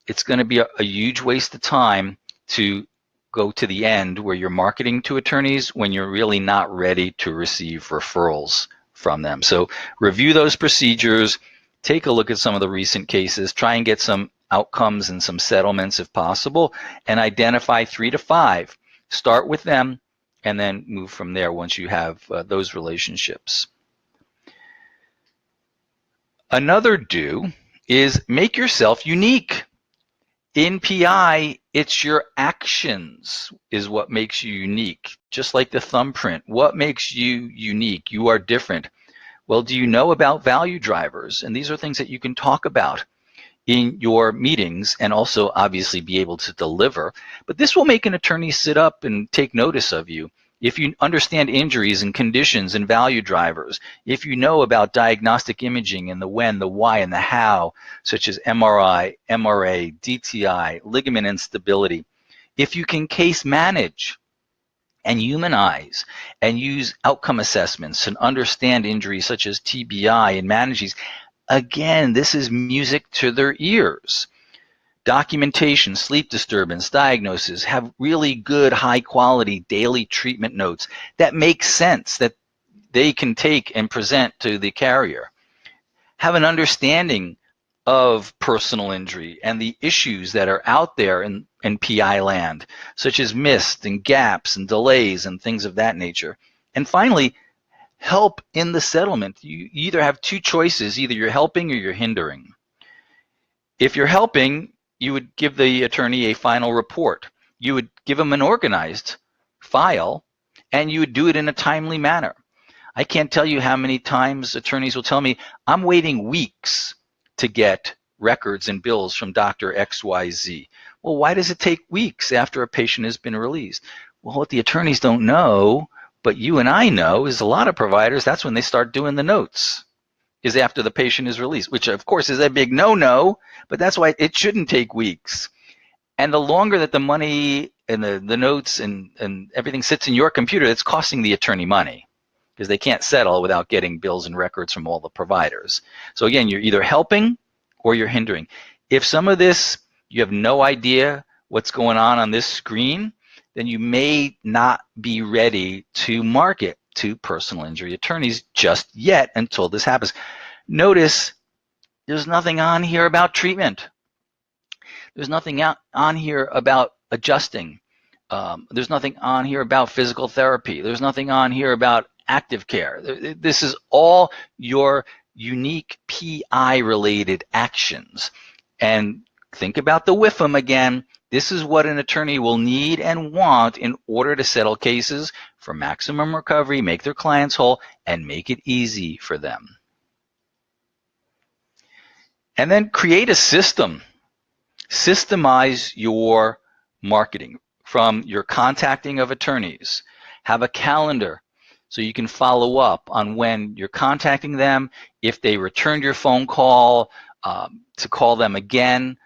It's going to be a huge waste of time to go to the end where you're marketing to attorneys when you're really not ready to receive referrals from them. So review those procedures, take a look at some of the recent cases, try and get some outcomes and some settlements if possible, and identify 3 to 5. Start with them and then move from there once you have those relationships. Another do is make yourself unique. In PI, it's your actions is what makes you unique, just like the thumbprint. What makes you unique? You are different. Well, do you know about value drivers? And these are things that you can talk about in your meetings and also obviously be able to deliver. But this will make an attorney sit up and take notice of you. If you understand injuries and conditions and value drivers, if you know about diagnostic imaging and the when, the why, and the how, such as MRI, MRA, DTI, ligament instability, if you can case manage and humanize and use outcome assessments and understand injuries such as TBI and manage these, again, this is music to their ears. Documentation, sleep disturbance, diagnosis, have really good, high-quality daily treatment notes that make sense, that they can take and present to the carrier. Have an understanding of personal injury and the issues that are out there in PI land, such as missed and gaps and delays and things of that nature. And finally, help in the settlement. You either have two choices, either you're helping or you're hindering. If you're helping, you would give the attorney a final report. You would give them an organized file, and you would do it in a timely manner. I can't tell you how many times attorneys will tell me, I'm waiting weeks to get records and bills from Dr. XYZ. Well, why does it take weeks after a patient has been released? Well, what the attorneys don't know, but you and I know, is a lot of providers, that's when they start doing the notes, is after the patient is released, which of course is a big no-no, but that's why it shouldn't take weeks. And the longer that the money and the notes and everything sits in your computer, it's costing the attorney money because they can't settle without getting bills and records from all the providers. So again, you're either helping or you're hindering. If some of this, you have no idea what's going on this screen, then you may not be ready to market to personal injury attorneys just yet until this happens. Notice there's nothing on here about treatment. There's nothing on here about adjusting. There's nothing on here about physical therapy. There's nothing on here about active care. This is all your unique PI-related actions. And think about the WIFM again. This is what an attorney will need and want in order to settle cases for maximum recovery, make their clients whole, and make it easy for them. And then create a system. Systemize your marketing from your contacting of attorneys. Have a calendar so you can follow up on when you're contacting them, if they returned your phone call, to call them again.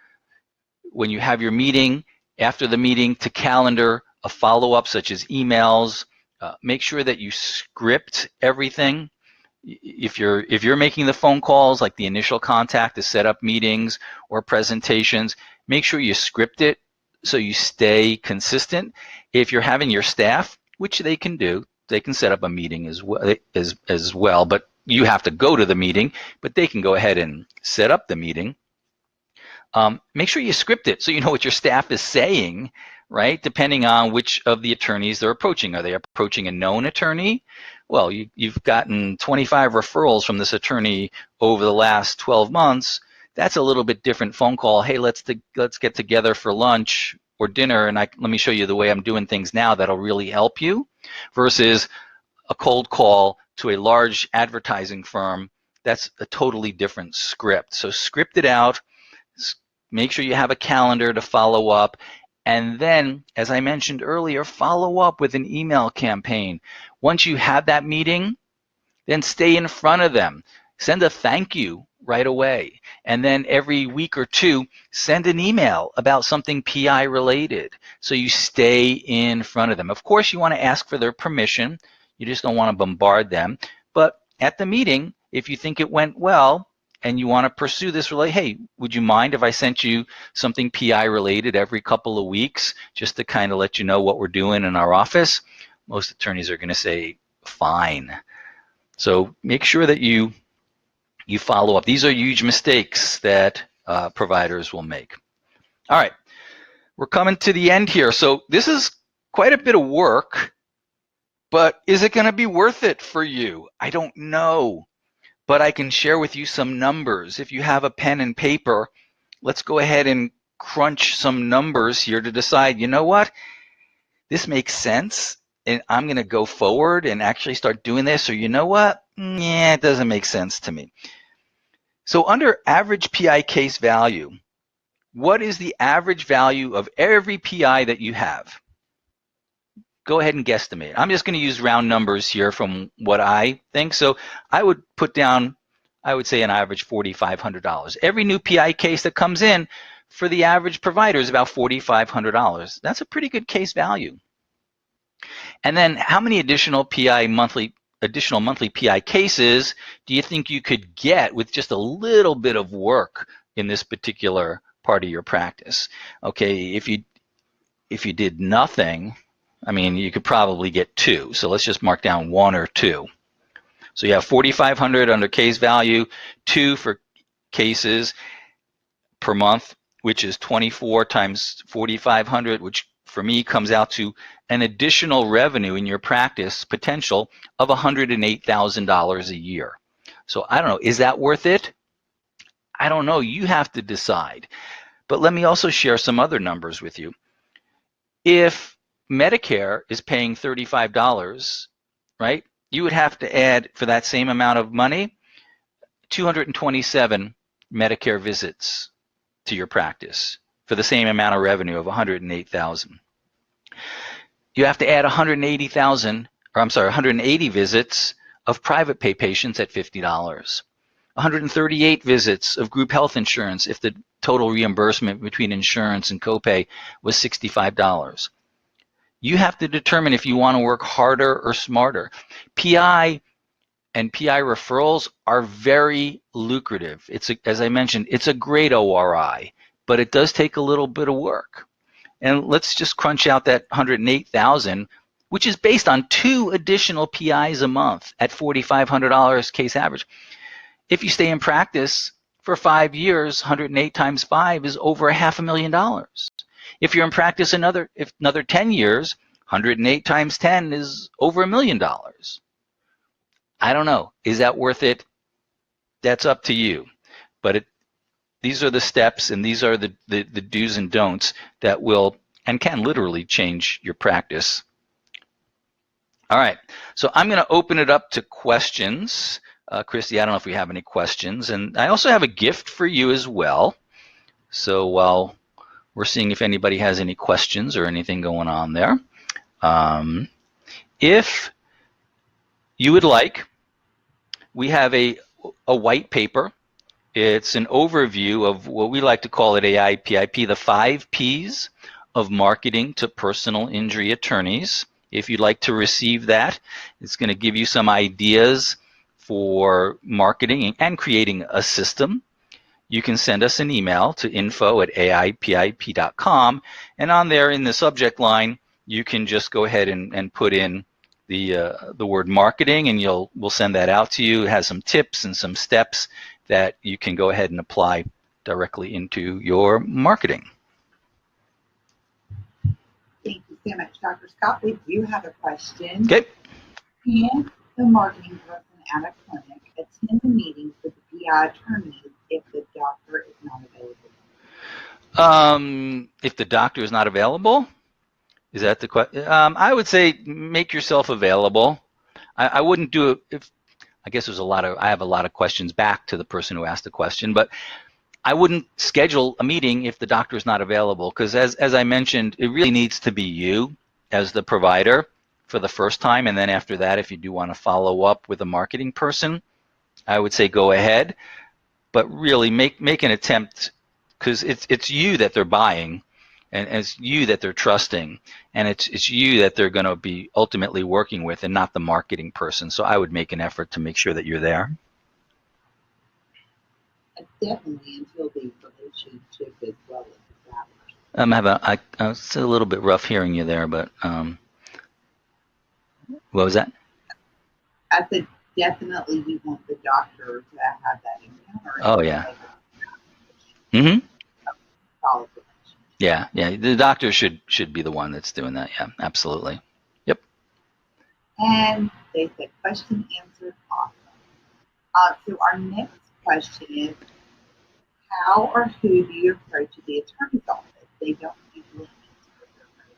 When you have your meeting, after the meeting, to calendar a follow-up such as emails. Make sure that you script everything. If you're making the phone calls, like the initial contact to set up meetings or presentations, make sure you script it so you stay consistent. If you're having your staff, which they can do, they can set up a meeting as well, but you have to go to the meeting, but they can go ahead and set up the meeting. Make sure you script it so you know what your staff is saying, right? Depending on which of the attorneys they're approaching. Are they approaching a known attorney? Well, you've gotten 25 referrals from this attorney over the last 12 months. That's a little bit different phone call. Hey, let's get together for lunch or dinner, and let me show you the way I'm doing things now that'll really help you, versus a cold call to a large advertising firm. That's a totally different script. So script it out. Make sure you have a calendar to follow up. And then, as I mentioned earlier, follow up with an email campaign. Once you have that meeting, then stay in front of them. Send a thank you right away. And then every week or two, send an email about something PI related so you stay in front of them. Of course, you want to ask for their permission. You just don't want to bombard them. But at the meeting, if you think it went well and you want to pursue this, hey, would you mind if I sent you something PI related every couple of weeks just to kind of let you know what we're doing in our office? Most attorneys are going to say, fine. So make sure that you follow up. These are huge mistakes that providers will make. All right, we're coming to the end here. So this is quite a bit of work, but is it going to be worth it for you? I don't know, but I can share with you some numbers. If you have a pen and paper, let's go ahead and crunch some numbers here to decide, you know what, this makes sense, and I'm going to go forward and actually start doing this, or you know what, yeah, it doesn't make sense to me. So under average PI case value, what is the average value of every PI that you have? Go ahead and guesstimate. I'm just going to use round numbers here from what I think. So I would put down, I would say an average $4,500. Every new PI case that comes in for the average provider is about $4,500. That's a pretty good case value. And then how many additional monthly PI cases do you think you could get with just a little bit of work in this particular part of your practice? Okay, if you did nothing, I mean, you could probably get 2. So let's just mark down 1 or 2. So you have 4,500 under case value, 2 for cases per month, which is 24 times 4,500, which for me comes out to an additional revenue in your practice potential of $108,000 a year. So I don't know, is that worth it? I don't know, you have to decide. But let me also share some other numbers with you. If Medicare is paying $35, right, you would have to add, for that same amount of money, 227 Medicare visits to your practice for the same amount of revenue of $108,000. You have to add 180 visits of private pay patients at $50. 138 visits of group health insurance if the total reimbursement between insurance and copay was $65. You have to determine if you want to work harder or smarter. PI and PI referrals are very lucrative. As I mentioned, it's a great ORI, but it does take a little bit of work. And let's just crunch out that 108,000, which is based on 2 additional PIs a month at $4,500 case average. If you stay in practice for 5 years, 108 times 5 is over $500,000. If you're in practice another 10 years, 108 times 10 is over $1 million. I don't know. Is that worth it? That's up to you. But these are the steps, and these are the do's and don'ts that will and can literally change your practice. All right. So I'm going to open it up to questions. Christy, I don't know if we have any questions. And I also have a gift for you as well. So while we're seeing if anybody has any questions or anything going on there. If you would like, we have a white paper. It's an overview of what we like to call at AIPIP, the 5 Ps of marketing to personal injury attorneys. If you'd like to receive that, it's going to give you some ideas for marketing and creating a system. You can send us an email to info@aipip.com, and on there in the subject line, you can just go ahead and put in the word marketing, and we'll send that out to you. It has some tips and some steps that you can go ahead and apply directly into your marketing. Thank you so much, Dr. Scott. We do have a question. Okay. Can the marketing person at a clinic attend the meetings with the PI attorneys if the doctor is not available? If the doctor is not available, is that the question? I would say make yourself available. I wouldn't do it I guess I have a lot of questions back to the person who asked the question, but I wouldn't schedule a meeting if the doctor is not available, because as I mentioned, it really needs to be you as the provider for the first time, and then after that, if you do want to follow up with a marketing person, I would say go ahead. but really make an attempt, because it's you that they're buying, and it's you that they're trusting, and it's you that they're going to be ultimately working with, and not the marketing person. So I would make an effort to make sure that you're there. Definitely until the relationship as well as established. It's a little bit rough hearing you there, but what was that? I said definitely you want the doctor to have that encounter. Oh, yeah. Mm-hmm. Yeah, the doctor should be the one that's doing that. Yeah, absolutely. Yep. And they said question answered, awesome. So our next question is, how or who do you approach at the attorney's office? They don't usually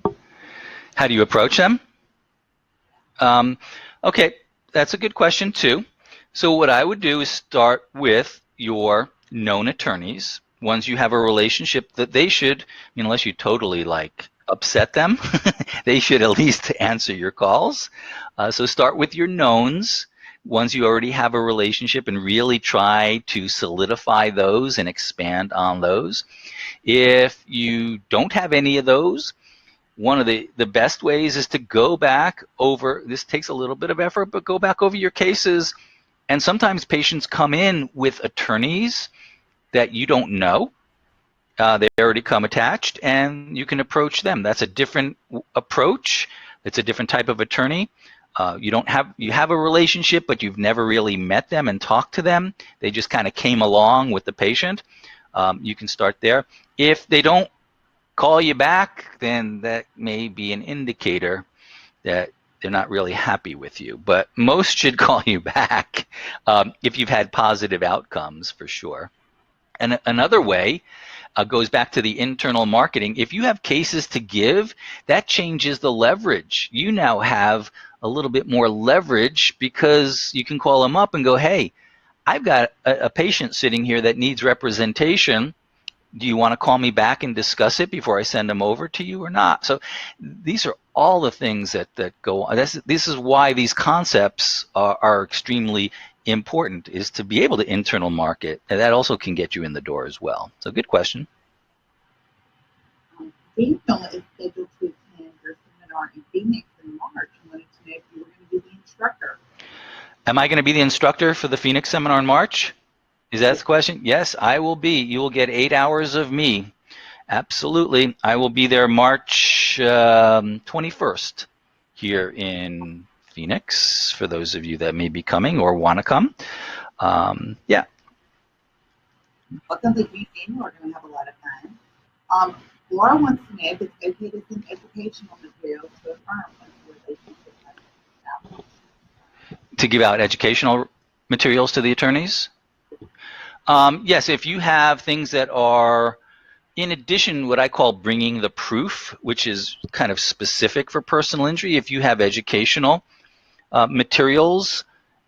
answer. How do you approach them? Okay, that's a good question too. So what I would do is start with your known attorneys, ones you have a relationship that they should, unless you totally like upset them, they should at least answer your calls. So start with your knowns, ones you already have a relationship, and really try to solidify those and expand on those. If you don't have any of those, one of the best ways is to go back over, this takes a little bit of effort, but go back over your cases. And sometimes patients come in with attorneys that you don't know. They already come attached, and you can approach them. That's a different approach. It's a different type of attorney. You have a relationship, but you've never really met them and talked to them. They just kind of came along with the patient. You can start there. If they don't call you back, then that may be an indicator that they're not really happy with you. But most should call you back if you've had positive outcomes, for sure. And another way goes back to the internal marketing. If you have cases to give, that changes the leverage. You now have a little bit more leverage because you can call them up and go, hey, I've got a patient sitting here that needs representation. Do you want to call me back and discuss it before I send them over to you or not? So these are all the things that go on. This is why these concepts are extremely important, is to be able to internal market, and that also can get you in the door as well. So good question. Daniel is scheduled to attend your seminar in Phoenix in March. I wanted to know if you were going to be the instructor. Am I going to be the instructor for the Phoenix seminar in March? Is that the question? Yes, I will be. You will get 8 hours of me. Absolutely. I will be there March 21st here in Phoenix, for those of you that may be coming or want to come. Yeah. Well, it sounds like you and Daniel are going to have a lot of fun. Laura wants to know if it's okay to send educational materials to a firm once the relationship has been established. To give out educational materials to the attorneys? Yes, if you have things that are, in addition, what I call bringing the proof, which is kind of specific for personal injury, if you have educational materials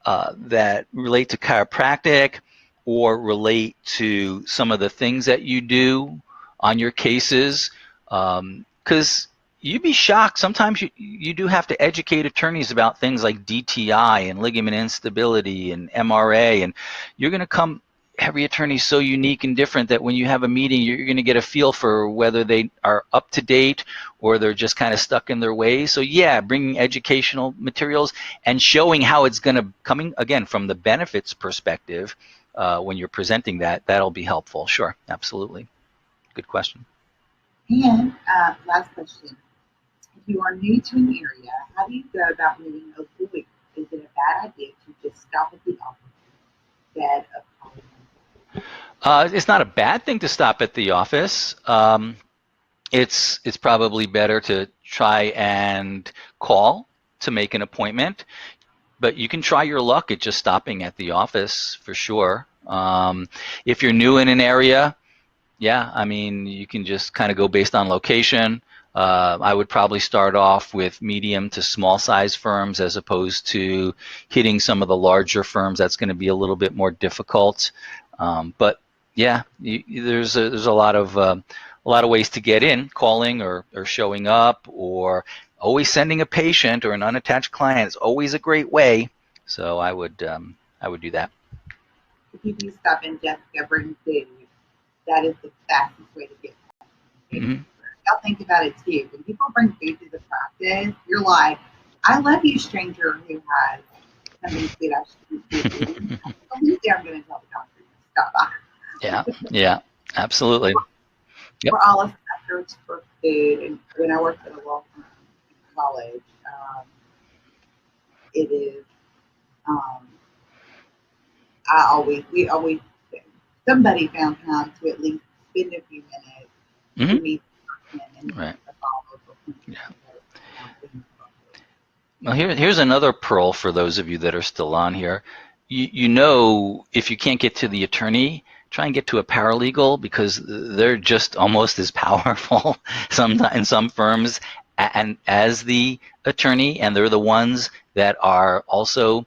that relate to chiropractic or relate to some of the things that you do on your cases, because you'd be shocked. Sometimes you do have to educate attorneys about things like DTI and ligament instability and MRA, and you're going to come. Every attorney is so unique and different that when you have a meeting, you're going to get a feel for whether they are up to date or they're just kind of stuck in their ways. So yeah, bringing educational materials and showing how it's going to, coming again from the benefits perspective, when you're presenting that, that'll be helpful. Sure, absolutely. Good question. And last question. If you are new to an area, how do you go about meeting those lawyers? Is it a bad idea to just stop at the office instead of calling them? It's not a bad thing to stop at the office. It's probably better to try and call to make an appointment, but you can try your luck at just stopping at the office for sure. If you're new in an area, yeah, I mean, you can just kind of go based on location. I would probably start off with medium to small size firms as opposed to hitting some of the larger firms. That's going to be a little bit more difficult. But yeah, there's a lot of ways to get in, calling or showing up, or always sending a patient or an unattached client is always a great way. So I would do that. if you do stop in Jessica bring food, that is the fastest way to get paid. Mm-hmm. Y'all think about it too. When people bring food to the practice, you're like, I love you, stranger who has something food I should be eating. Absolutely, I'm going to tell the doctor to stop by. Yeah, absolutely. Yep. We're all suckers for food. And when I worked at a law firm in college, it is, um, we always, somebody found time to at least spend a few minutes to Mm-hmm. meet the person and Right. follow the Yeah. person. Well, here's another pearl for those of you that are still on here. You know, if you can't get to the attorney, try and get to a paralegal because they're just almost as powerful in some firms and as the attorney, and they're the ones that are also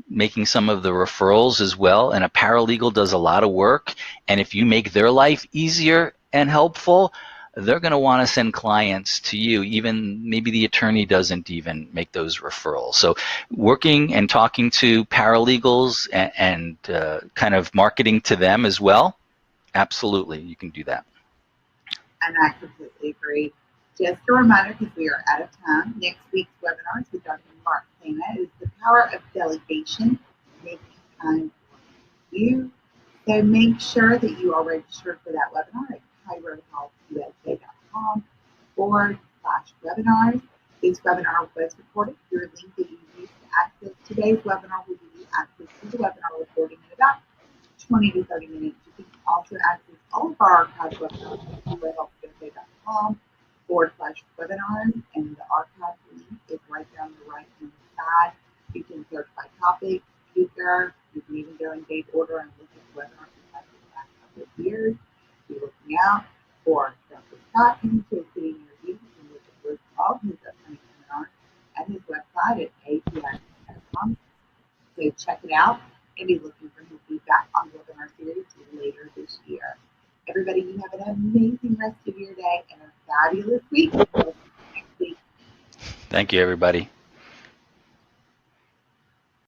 making some of the referrals as well. And a paralegal does a lot of work, and if you make their life easier and helpful, they're going to want to send clients to you. Even maybe the attorney doesn't even make those referrals. So working and talking to paralegals and kind of marketing to them as well, absolutely, you can do that. And I completely agree. Just a reminder, because we are out of time, next week's webinar with Dr. Mark Sana is the power of delegation, making time for you. So make sure that you are registered for that webinar at ChiroHealthUSA.com/webinars. This webinar was recorded. Your link that you used to access today's webinar will give you access to the webinar recording in about 20 to 30 minutes. You can also access all of our archived webinars at ChiroHealthUSA.com/webinars, and the archive link is right down the right hand side. You can search by topic, speaker. You can even go in date order and look at the webinars we've had for the last couple of years. Be looking out for Dr. Scott in the city near you. You can look at all his upcoming seminars at his website at apix.com. So check it out and be looking for his feedback on the webinar series later this year. Everybody, you have an amazing rest of your day and a fabulous week. Next week. Thank you, everybody.